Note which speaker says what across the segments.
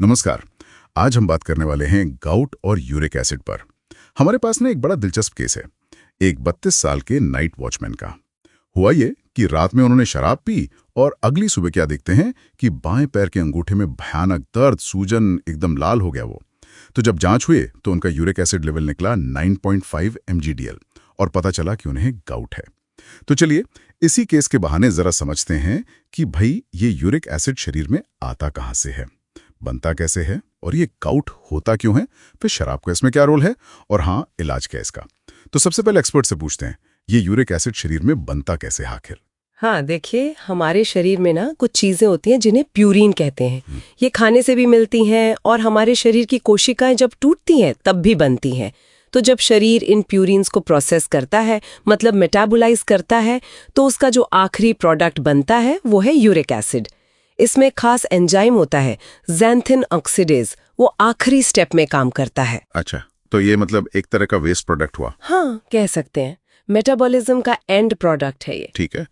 Speaker 1: नमस्कार। आज हम बात करने वाले हैं गाउट और यूरिक एसिड पर। हमारे पास ना एक बड़ा दिलचस्प केस है। एक 32 साल के नाइट वॉचमैन का। हुआ ये कि रात में उन्होंने शराब पी और अगली सुबह क्या देखते हैं कि बाएं पैर के अंगूठे में भयानक दर्द, सूजन, एकदम लाल हो गया वो। तो जब जांच हुई तो उनका यूरिक एसिड लेवल निकला 9.5 mgdl और पता चला कि उन्हें गाउट है। तो चलिए इसी केस के बहाने जरा समझते हैं कि भाई ये यूरिक एसिड शरीर में आता कहाँ से है, बनता कैसे है और ये गाउट होता क्यों है, फिर शराब का इसमें क्या रोल है और हाँ, इलाज क्या इसका। तो सबसे पहले एक्सपर्ट से पूछते हैं, ये यूरिक एसिड शरीर में बनता कैसे है आखिर।
Speaker 2: हाँ, देखिए हमारे शरीर में ना कुछ चीजें होती हैं जिन्हें प्यूरिन कहते हैं। ये खाने से भी मिलती हैं और हमारे शरीर की कोशिकाएं जब टूटती हैं तब भी बनती हैं। तो जब शरीर इन प्यूरिन्स को प्रोसेस करता है, मतलब मेटाबोलाइज करता है, तो उसका जो आखिरी प्रोडक्ट बनता है वो है यूरिक एसिड। इसमें खास एंजाइम होता है ज़ैंथिन ऑक्सीडेज, वो आखिरी स्टेप में काम करता है।
Speaker 1: अच्छा, तो ये मतलब एक तरह का वेस्ट प्रोडक्ट हुआ।
Speaker 2: हाँ, कह सकते हैं मेटाबॉलिज्म का एंड प्रोडक्ट है ये।
Speaker 1: ठीक है,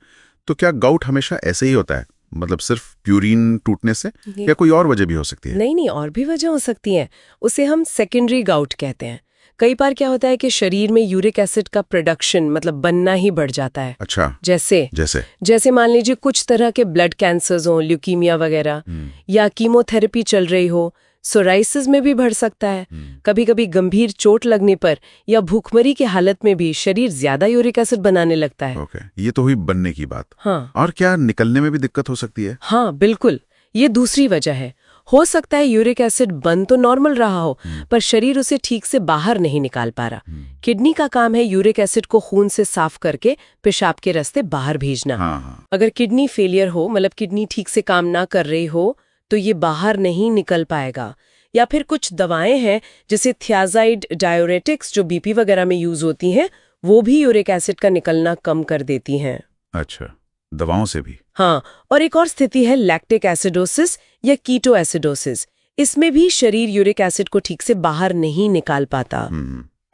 Speaker 1: तो क्या गाउट हमेशा ऐसे ही होता है, मतलब सिर्फ प्यूरिन टूटने से, या कोई और वजह भी हो सकती है।
Speaker 2: नहीं, और भी वजह हो सकती है। उसे हम सेकेंडरी गाउट कहते हैं। कई बार क्या होता है कि शरीर में यूरिक एसिड का प्रोडक्शन, मतलब बनना ही बढ़ जाता है।
Speaker 1: अच्छा,
Speaker 2: जैसे
Speaker 1: जैसे
Speaker 2: जैसे मान लीजिए कुछ तरह के ब्लड कैंसर्स हो, ल्यूकीमिया वगैरह, या कीमोथेरेपी चल रही हो। सोराइसिस में भी बढ़ सकता है। कभी कभी गंभीर चोट लगने पर या भूखमरी की हालत में भी शरीर ज्यादा यूरिक एसिड बनाने लगता है।
Speaker 1: ओके, ये तो हुई बनने की बात।
Speaker 2: हाँ,
Speaker 1: और क्या निकलने में भी दिक्कत हो सकती है।
Speaker 2: हाँ बिल्कुल, ये दूसरी वजह है। हो सकता है यूरिक एसिड बन तो नॉर्मल रहा हो, पर शरीर उसे ठीक से बाहर नहीं निकाल पा रहा। किडनी का काम है यूरिक एसिड को खून से साफ करके पेशाब के रास्ते बाहर भेजना।
Speaker 1: हाँ।
Speaker 2: अगर किडनी फेलियर हो, मतलब किडनी ठीक से काम ना कर रही हो, तो ये बाहर नहीं निकल पाएगा। या फिर कुछ दवाएं हैं जैसे थियाजाइड, डायोरेटिक्स, जो बीपी वगैरह में यूज होती हैं, वो भी यूरिक एसिड का निकलना कम कर देती हैं।
Speaker 1: अच्छा, दवाओं से भी।
Speaker 2: हाँ, और एक और स्थिति है लैक्टिक एसिडोसिस या कीटो एसिडोसिस। इसमें भी शरीर यूरिक एसिड को ठीक से बाहर नहीं निकाल पाता।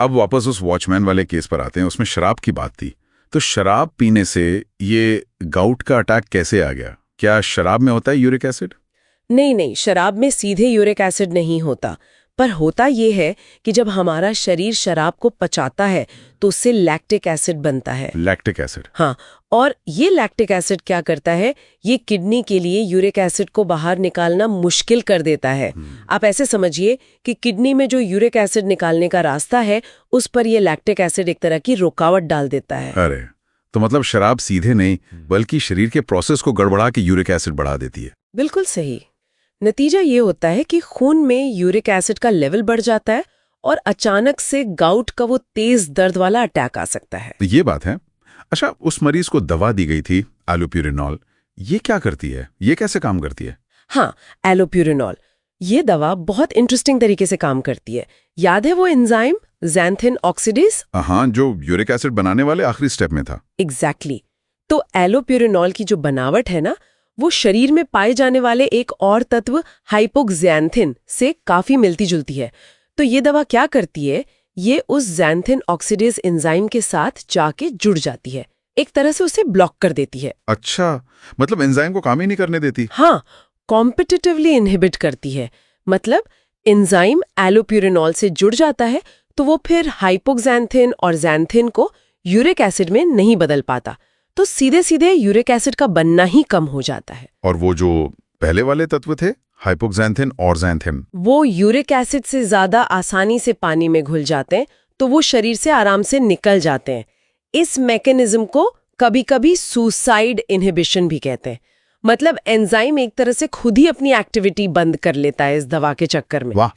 Speaker 1: अब वापस उस वॉचमैन वाले केस पर आते हैं। उसमें शराब की बात थी, तो शराब पीने से ये गाउट का अटैक कैसे आ गया? क्या शराब में होता है यूरिक एसिड?
Speaker 2: नहीं, शराब में सीधे यूरिक एसिड नहीं होता, पर होता ये है कि जब हमारा शरीर शराब को पचाता है तो उससे लैक्टिक एसिड बनता है।
Speaker 1: Lactic acid?
Speaker 2: हाँ, और ये लैक्टिक एसिड क्या करता है, ये किडनी के लिए यूरिक एसिड को बाहर निकालना मुश्किल कर देता है। आप ऐसे समझिए कि किडनी में जो यूरिक एसिड निकालने का रास्ता है, उस पर ये लैक्टिक एसिड एक तरह की रुकावट डाल देता है।
Speaker 1: अरे, तो मतलब शराब सीधे नहीं बल्कि शरीर के प्रोसेस को गड़बड़ा के यूरिक एसिड बढ़ा देती है।
Speaker 2: बिल्कुल सही। नतीजा ये होता है कि खून में यूरिक एसिड का लेवल बढ़ जाता है और अचानक से गाउट का वो तेज दर्द वाला अटैक आ सकता है।
Speaker 1: तो ये बात है। अच्छा, उस मरीज को दवा दी गई थी एलोप्यूरिनॉल, ये क्या करती है, ये कैसे काम करती है?
Speaker 2: हाँ, एलोप्यूरिनॉल, ये दवा बहुत इंटरेस्टिंग तरीके से काम करती है। याद है वो एंजाइम ज़ैंथिन ऑक्सीडेज?
Speaker 1: हाँ, जो यूरिक एसिड बनाने वाले आखिरी स्टेप में था।
Speaker 2: एग्जैक्टली। तो एलोप्यूरिनॉल की जो बनावट है ना, वो शरीर में पाए जाने वाले एक और तत्व हाइपोक्सैंथिन से काफी मिलती जुलती है। तो ये दवा क्या करती है, ये उस ज़ैंथिन ऑक्सीडेज एंजाइम के साथ जाके जुड़ जाती है, एक तरह से उसे ब्लॉक कर देती है।
Speaker 1: अच्छा, मतलब एंजाइम को काम ही नहीं करने देती।
Speaker 2: हाँ, कॉम्पिटिटिवली इनहिबिट करती है। मतलब एंजाइम एलोप्यूरिनॉल से जुड़ जाता है तो वो फिर हाइपोक्सैंथिन और ज़ैंथिन को यूरिक एसिड में नहीं बदल पाता, तो सीधे सीधे यूरिक एसिड का बनना ही कम हो जाता है।
Speaker 1: और वो जो पहले वाले तत्व थे हाइपोक्सैंथिन और ज़ैंथिन,
Speaker 2: वो यूरिक एसिड से ज्यादा आसानी से पानी में घुल जाते हैं, तो वो शरीर से आराम से निकल जाते हैं। इस मैकेनिज्म को कभी कभी सुसाइड इनहिबिशन भी कहते हैं। मतलब एंजाइम एक तरह से खुद ही अपनी एक्टिविटी बंद कर लेता है इस दवा के चक्कर में।
Speaker 1: वाह,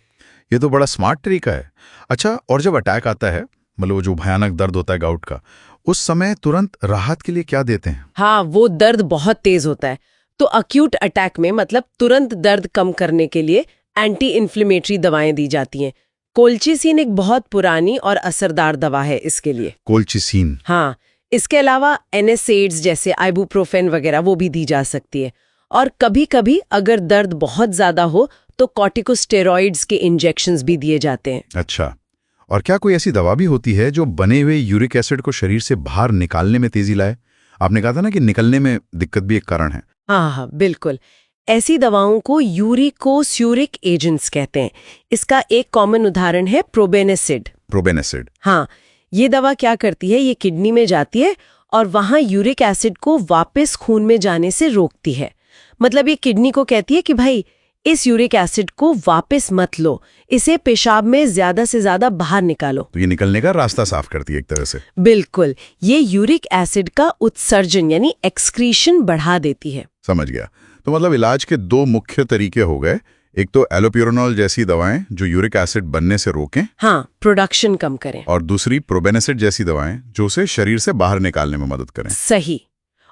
Speaker 1: ये तो बड़ा स्मार्ट तरीका है। अच्छा, और जब अटैक आता है, मतलब वो जो भयानक दर्द होता है गाउट का, उस समय तुरंत राहत के लिए क्या देते हैं?
Speaker 2: हाँ, वो दर्द बहुत तेज होता है, तो अक्यूट अटैक में मतलब तुरंत दर्द कम करने के लिए एंटी इन्फ्लेमेटरी दवाएं दी जाती हैं। कोल्चिसिन एक बहुत पुरानी और असरदार दवा है इसके लिए।
Speaker 1: कोल्चिसिन?
Speaker 2: हाँ, इसके अलावा एनएसएड्स जैसे आइबुप्रोफेन वगैरह वो भी दी जा सकती है। और कभी कभी अगर दर्द बहुत ज्यादा हो तो कॉर्टिकोस्टेरॉइड्स के इंजेक्शंस भी दिए जाते हैं।
Speaker 1: अच्छा, और क्या कोई ऐसी दवा भी होती है जो बने हुए यूरिक एसिड को शरीर से बाहर निकालने में तेजी लाए? आपने कहा था ना कि निकलने में दिक्कत भी एक कारण है।
Speaker 2: हाँ, बिल्कुल। ऐसी दवाओं को यूरिकोस्यूरिक एजेंट्स कहते हैं। इसका एक कॉमन उदाहरण है प्रोबेनेसिड।
Speaker 1: प्रोबेनेसिड।
Speaker 2: हाँ, ये दवा क्या करती है, ये किडनी में जाती है और वहां यूरिक एसिड को वापस खून में जाने से रोकती है। मतलब ये किडनी को कहती है कि भाई इस यूरिक एसिड को वापस मत लो, इसे पेशाब में ज्यादा से ज्यादा बाहर निकालो।
Speaker 1: तो ये निकलने का रास्ता साफ करती है एक तरह से।
Speaker 2: बिल्कुल, ये यूरिक एसिड का उत्सर्जन यानी एक्सक्रीशन बढ़ा देती है।
Speaker 1: समझ गया। तो मतलब इलाज के दो मुख्य तरीके हो गए, एक तो एलोप्यूरिनॉल जैसी दवाएं जो यूरिक एसिड बनने से रोकें,
Speaker 2: हाँ, प्रोडक्शन कम करें,
Speaker 1: और दूसरी प्रोबेनेसिड जैसी दवाएं जो उसे शरीर से बाहर निकालने में मदद करें।
Speaker 2: सही।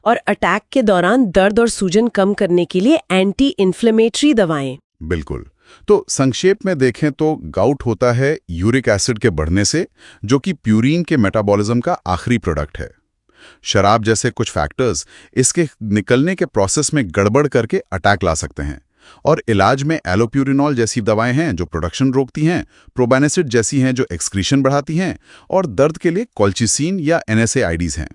Speaker 2: और अटैक के दौरान दर्द और सूजन कम करने के लिए एंटी इन्फ्लेमेटरी दवाएं।
Speaker 1: बिल्कुल। तो संक्षेप में देखें तो गाउट होता है यूरिक एसिड के बढ़ने से, जो कि प्यूरीन के मेटाबॉलिज्म का आखिरी प्रोडक्ट है। शराब जैसे कुछ फैक्टर्स इसके निकलने के प्रोसेस में गड़बड़ करके अटैक ला सकते हैं, और इलाज में एलोप्यूरिनॉल जैसी दवाएं हैं जो प्रोडक्शन रोकती हैं, प्रोबेनेसिड जैसी हैं जो एक्सक्रीशन बढ़ाती हैं, और दर्द के लिए कॉल्चिसिन या NSAIDs हैं।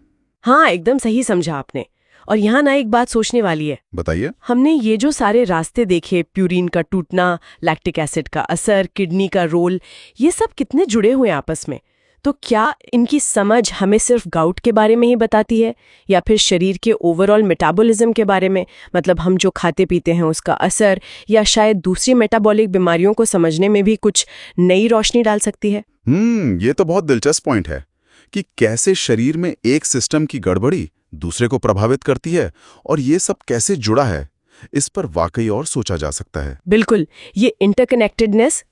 Speaker 2: हाँ, एकदम सही समझा आपने। और यहाँ ना एक बात सोचने वाली है।
Speaker 1: बताइए।
Speaker 2: हमने ये जो सारे रास्ते देखे, प्यूरीन का टूटना, लैक्टिक एसिड का असर, किडनी का रोल, ये सब कितने जुड़े हुए हैं आपस में। तो क्या इनकी समझ हमें सिर्फ गाउट के बारे में ही बताती है, या फिर शरीर के ओवरऑल मेटाबॉलिज्म के बारे में, मतलब हम जो खाते पीते हैं उसका असर, या शायद दूसरी मेटाबॉलिक बीमारियों को समझने में भी कुछ नई रोशनी डाल सकती है?
Speaker 1: ये तो बहुत दिलचस्प पॉइंट है कि कैसे शरीर में एक सिस्टम की गड़बड़ी दूसरे को प्रभावित करती है, और ये सब कैसे जुड़ा है, इस पर वाकई और सोचा जा सकता है।
Speaker 2: बिल्कुल, ये इंटरकनेक्टेडनेस